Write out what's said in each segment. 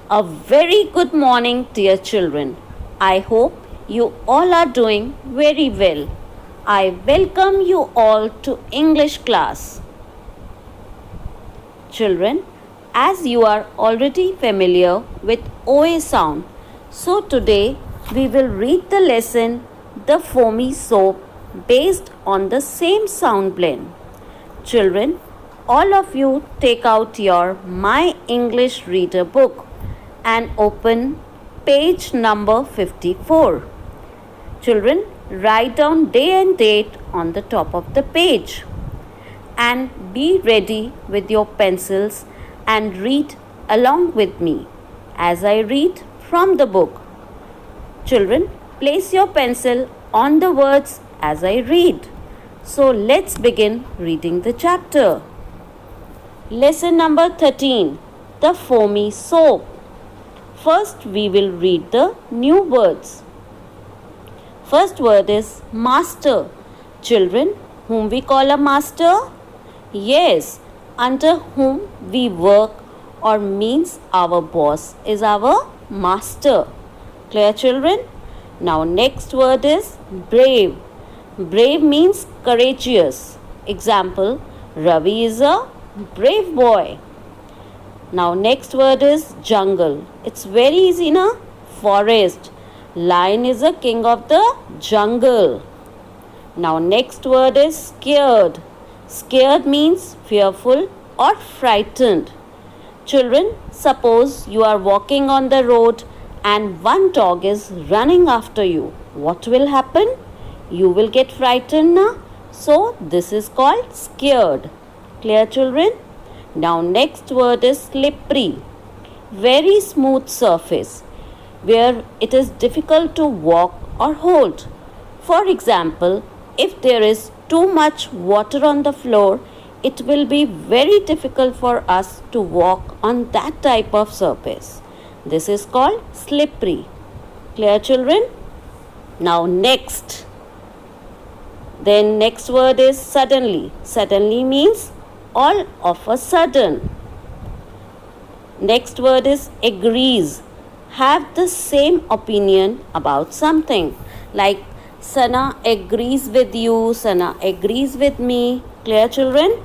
A very good morning, dear children. I hope you all are doing very well. I welcome you all to English class. Children, as you are already familiar with OA sound, so today we will read the lesson The Foamy Soap based on the same sound blend. Children, all of you take out your My English Reader book and open page number 54. Children, write down day and date on the top of the page and be ready with your pencils and read along with me as I read from the book. Children, place your pencil on the words as I read. So let's begin reading the chapter. Lesson number 13, The Foamy Soap. First, we will read the new words. First word is master. Children, whom we call a master? Yes, under whom we work or means our boss is our master. Clear, children? Now, next word is brave. Brave means courageous. Example, Ravi is a brave boy. Now, next word is jungle. It's very easy, na? Forest. Lion is a king of the jungle. Now, next word is scared. Scared means fearful or frightened. Children, suppose you are walking on the road and one dog is running after you. What will happen? You will get frightened, na? So, this is called scared. Clear, children? Now, next word is slippery. Very smooth surface where it is difficult to walk or hold. For example, if there is too much water on the floor, it will be very difficult for us to walk on that type of surface. This is called slippery. Clear, children? Now, next. Then next word is suddenly. Suddenly means all of a sudden. Next word is agrees. Have the same opinion about something. Like Sana agrees with you, Sana agrees with me. Clear, children?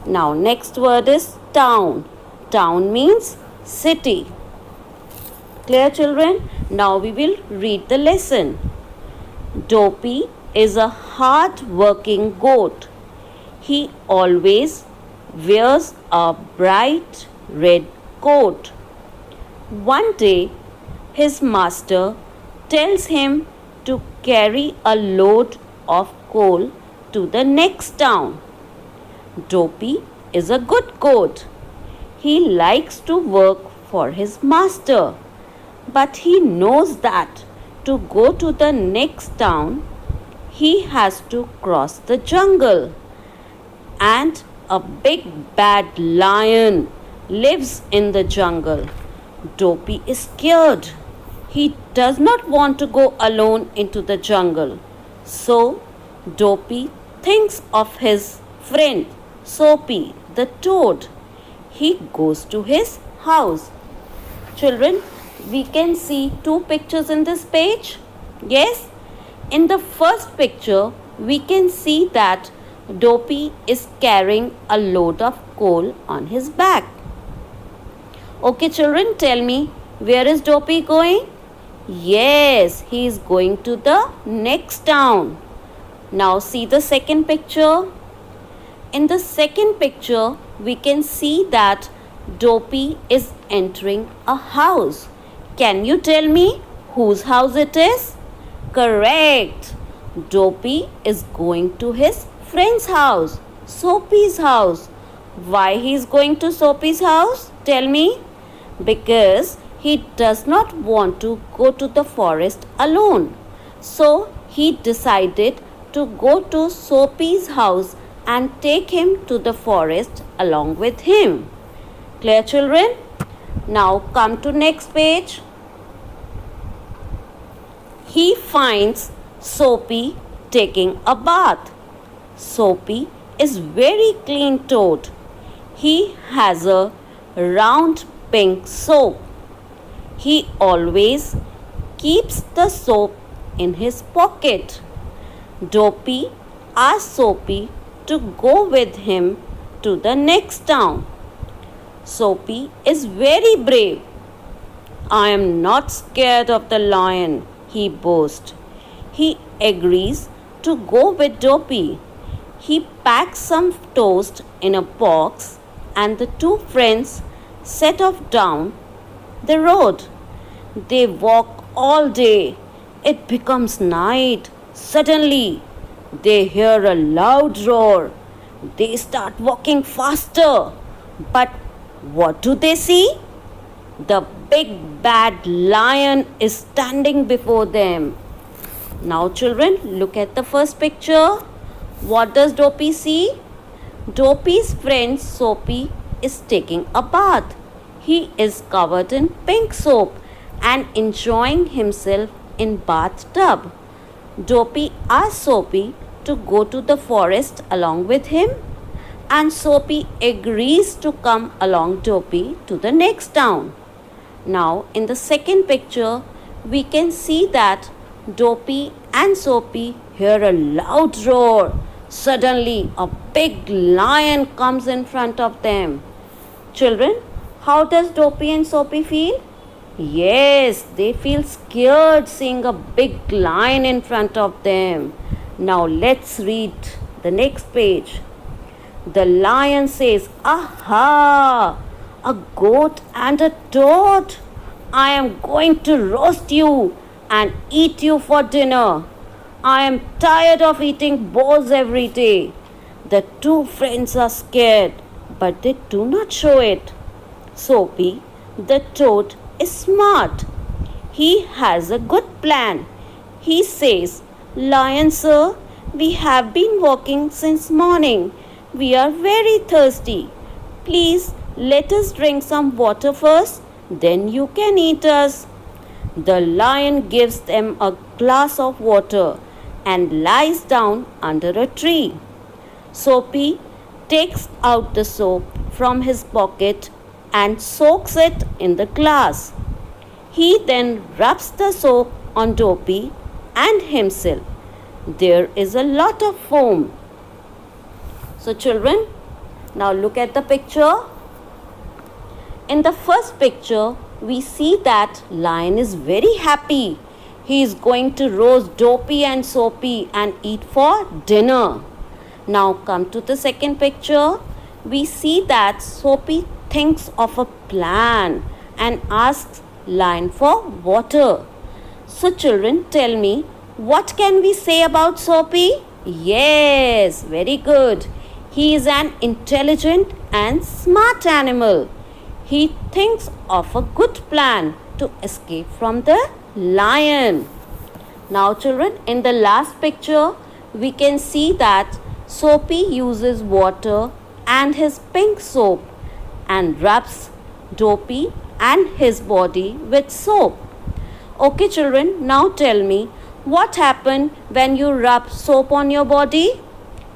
Now next word is town. Town means city. Clear, children? Now we will read the lesson. Dopey is a hard-working goat. He always wears a bright red coat. One day, his master tells him to carry a load of coal to the next town. Dopey is a good goat. He likes to work for his master, but he knows that to go to the next town, he has to cross the jungle. And a big bad lion lives in the jungle. Dopey is scared. He does not want to go alone into the jungle. So, Dopey thinks of his friend Soapy, the toad. He goes to his house. Children, we can see two pictures in this page. Yes? In the first picture, we can see that Dopey is carrying a load of coal on his back. Okay, children, tell me, where is Dopey going? Yes, he is going to the next town. Now see the second picture. In the second picture, we can see that Dopey is entering a house. Can you tell me whose house it is? Correct. Dopey is going to his friend's house, Soapy's house. Why he is going to Soapy's house? Tell me. Because he does not want to go to the forest alone. So he decided to go to Soapy's house and take him to the forest along with him. Clear, children? Now come to next page. He finds Soapy taking a bath. Soapy is very clean toad. He has a round pink soap. He always keeps the soap in his pocket. Dopey asks Soapy to go with him to the next town. Soapy is very brave. I am not scared of the lion, he boasts. He agrees to go with Dopey. He packs some toast in a box and the two friends set off down the road. They walk all day. It becomes night. Suddenly, they hear a loud roar. They start walking faster. But what do they see? The big bad lion is standing before them. Now, children, look at the first picture. What does Dopey see? Dopey's friend Soapy is taking a bath. He is covered in pink soap and enjoying himself in bathtub. Dopey asks Soapy to go to the forest along with him, and Soapy agrees to come along Dopey to the next town. Now in the second picture we can see that Dopey and Soapy hear a loud roar. Suddenly a big lion comes in front of them. Children, how does Dopey and Soapy feel? Yes, they feel scared seeing a big lion in front of them. Now let's read the next page. The lion says, "Aha! A goat and a toad. I am going to roast you and eat you for dinner. I am tired of eating boars every day." The two friends are scared, but they do not show it. Soapy, the toad, is smart. He has a good plan. He says, "Lion sir, we have been walking since morning. We are very thirsty. Please let us drink some water first, then you can eat us." The lion gives them a glass of water and lies down under a tree. Soapy takes out the soap from his pocket and soaks it in the glass. He then rubs the soap on Dopey and himself. There is a lot of foam. So children, now look at the picture. In the first picture, we see that lion is very happy. He is going to roast Dopey and Soapy and eat for dinner. Now come to the second picture. We see that Soapy thinks of a plan and asks lion for water. So children, tell me, what can we say about Soapy? Yes, very good. He is an intelligent and smart animal. He thinks of a good plan to escape from the lion. Now children, in the last picture, we can see that Soapy uses water and his pink soap and rubs Dopey and his body with soap. Okay children, now tell me, what happened when you rub soap on your body?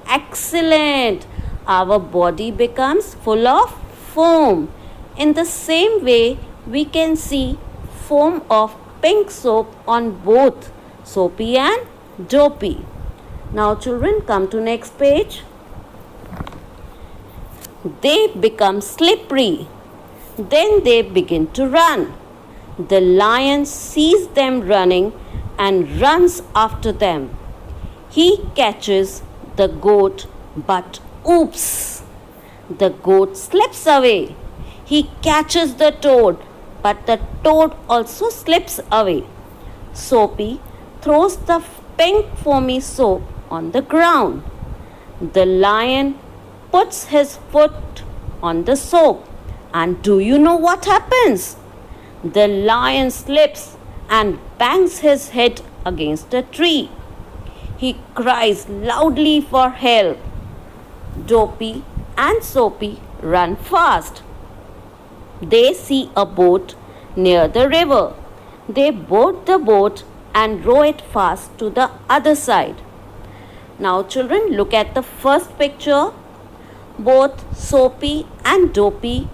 Excellent! Our body becomes full of foam. In the same way, we can see foam of pink soap on both Soapy and Dopey. Now children, come to next page. They become slippery. Then they begin to run. The lion sees them running and runs after them. He catches the goat, but oops! The goat slips away. He catches the toad, but the toad also slips away. Soapy throws the pink foamy soap on the ground. The lion puts his foot on the soap, and do you know what happens? The lion slips and bangs his head against a tree. He cries loudly for help. Dopey and Soapy run fast. They see a boat near the river. They board the boat and row it fast to the other side. Now children, look at the first picture. Both Soapy and Dopey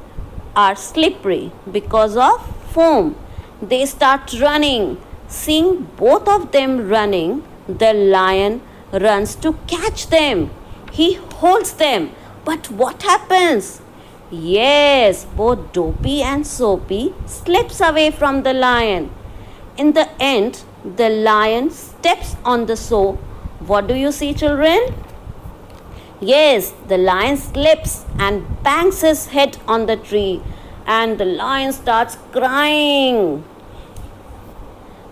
are slippery because of foam. They start running. Seeing both of them running, the lion runs to catch them. He holds them. But what happens? Yes, both Dopey and Soapy slips away from the lion. In the end, the lion steps on the soap. What do you see, children? Yes, the lion slips and bangs his head on the tree, and the lion starts crying.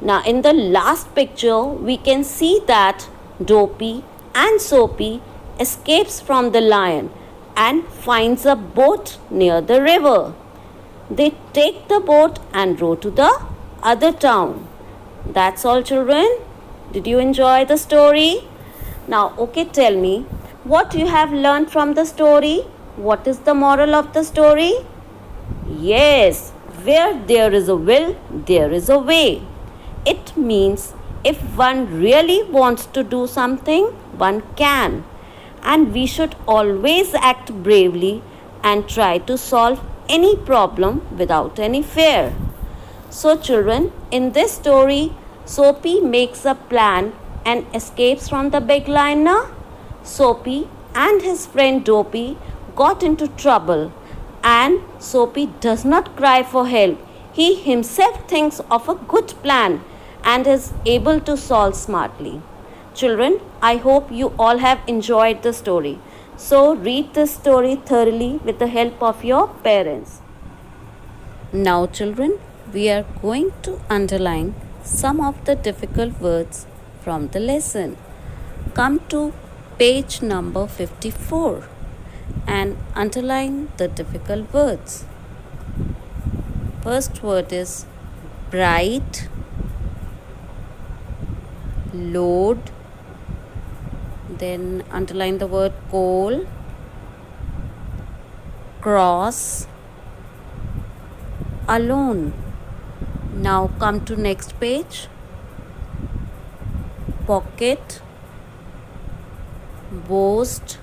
Now, in the last picture, we can see that Dopey and Soapy escapes from the lion and finds a boat near the river. They take the boat and row to the other town. That's all, children. Did you enjoy the story? Now, okay, tell me what you have learned from the story. What is the moral of the story? Yes, where there is a will, there is a way. It means if one really wants to do something, one can. And we should always act bravely and try to solve any problem without any fear. So, children, in this story, Soapy makes a plan and escapes from the big lion. Now, Soapy and his friend Dopey got into trouble, and Soapy does not cry for help. He himself thinks of a good plan and is able to solve smartly. Children, I hope you all have enjoyed the story. So, read this story thoroughly with the help of your parents. Now, children, we are going to underline some of the difficult words from the lesson. Come to page number 54 and underline the difficult words. First word is bright, load, then underline the word coal, cross, alone. Now come to next page. Pocket, boast,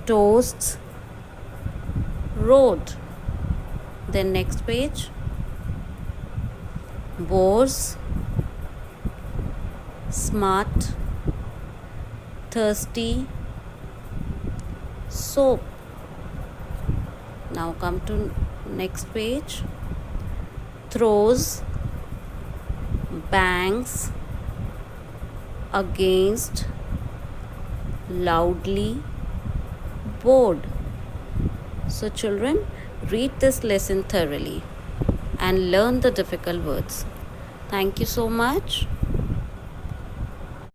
toasts, road. Then next page. Bores, smart, thirsty, soap. Now come to next page. Throws, bangs, against, loudly, bored. So children, read this lesson thoroughly and learn the difficult words. Thank you so much.